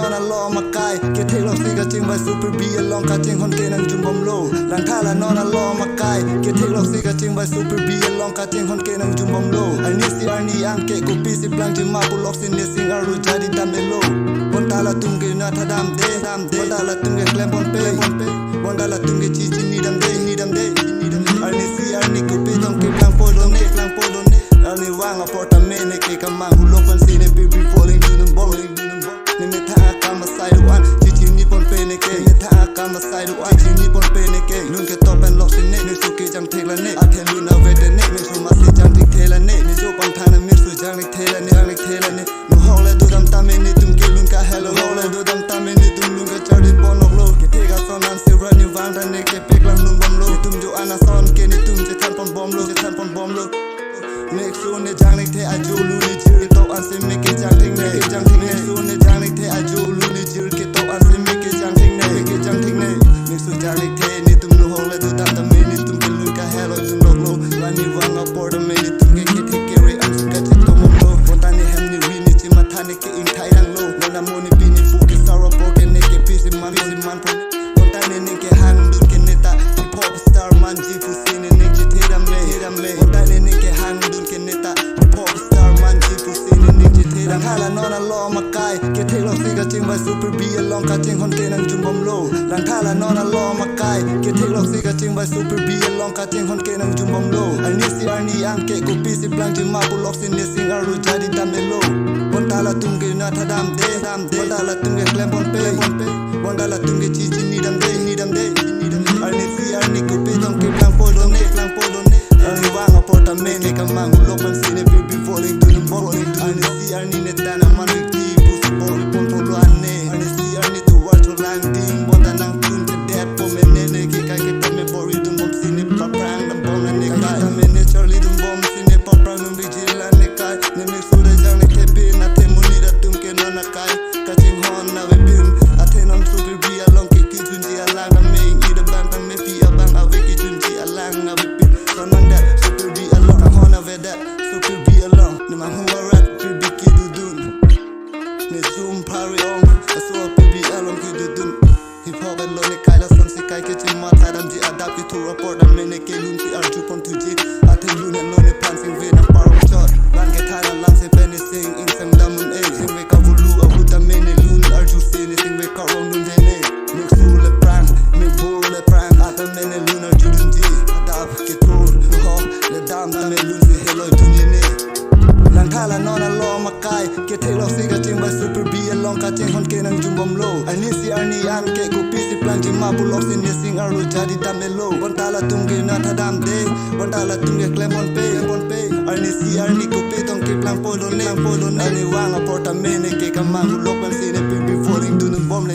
nona lo makai ke thelo si ka ching ba super be along ka ching hon ke nang jum bom lo lang thala nona lo makai ke thelo si ka ching ba super be along ka ching hon ke nang jum bom lo ani si arni ang ke ko pi si plang ji ma pulok sin ne sing aru jadi tamelo bon tala tunge na thadam de bon tala tunge klem bon pe bon tala tunge chi chi ni dam de ani si arni ko pi dong ke plang po don ne ani wang apartment ke kamang hulok pan si ne be falling to the bowling ni me tha ka ma side one chi chi ni pon pe ne ke me tha ka ma side one chi ni pon pe ne ke lun ke top and lock sin ne ni su ke jang thek la ne a the lu na ve de ne me su ma si jang thek the la ne ni jo pang tha na me su jang thek the la ne no ho le do dam ta me ni tum ke lun ka hello ho le do dam ta me ni tum lun ka chari pon lok lo ke the ga son nan se ra ni wang da ne ke pe klang lun bom lo tum jo ana son ke ni tum je than pon bom lo Make sure ne jang lik the a jo lu ni jir to an se me ke jang thing ne make sure ne jang lik the a jo lu ni jir ke to an se me ke jang thing ne make sure jang lik the ni tum lu ho le do dam ta me ni tum ke lu ka hello jum lok lo la ni wang a por da me ni tum ke the re am se ka che to mom lo bon ta ni hem ni ri ni chi ma tha ne ke in thai rang lo na mo ni pi ni fu ke saro po ke ne ke pi si man po bon ta ni ke hang du ke ne ta hip hop star man ji fu si ne ke the dam le bon ta ni ke hang lang hala nona lo makai ke thelo si ka ching ba super be along ka ching hon ke nang jum bom lo lang thala nona lo makai ke thelo si ka ching ba super be along ka ching hon ke nang jum bom lo ani si arni ang ke ko pi si plang ji ma pulok sin ne sing aru jadi tamelo bon tala tunge na thadam de bon tala tunge klem bon pe bon tala tunge chi chi ni dam de ani si arni ko pi dong ke plang po don ne ani wang apartment ne kamang hulok pan sin ne be falling to the bowling ani si arni ne tana man ti bus bol pon polo ane ani si arni to watch lang ding bon tanang tun te dead po menene ke ka ke me bori dum bom sin ne pa prang dum bom ne ka me ne charlie dum bom sin ne pa prang dum vigila ne ka ne me sura jang ne ke pe na te muni da tum ke na na kai ka ching hon na we bin athenam super be along ke ki jun ji alang na me i da bang me fi abang ave ki jun ji alang na we bin sonan da super be along hon ave da super be along ne ma huwa rap be ki dudun ne zoom parry on so be along ki dudun hip hop and lo ne kai la son si kai ke chim ma tharam ji adapt ki to report me ne ke lun si arju pon tu ji athen lun ne lo ne pan sing ve na paro chot ban ke thai lam se pen sing in sang damun e sing ve ka vulu a huta me ne lun arju se ne sing ve ka rong dun de ne mix le prang me bol le prang athen me ne lun arju dun ji adapt ke to ho le dam ta me lun si hello dun ne lang thala nona lo makai ke thelo si ka ching ba super be along ka ching hon ke nang jum bom lo ani si arni an ke ko pi si plang ji ma pulok sin ne sing aru jadi tamelo bon tala tunge na thadam de bon tala tunge klem bon pe ani si arni ko pe tong ke plang po don ne ani wang apartment ne ke kamang hulok pan si ne be falling to the bom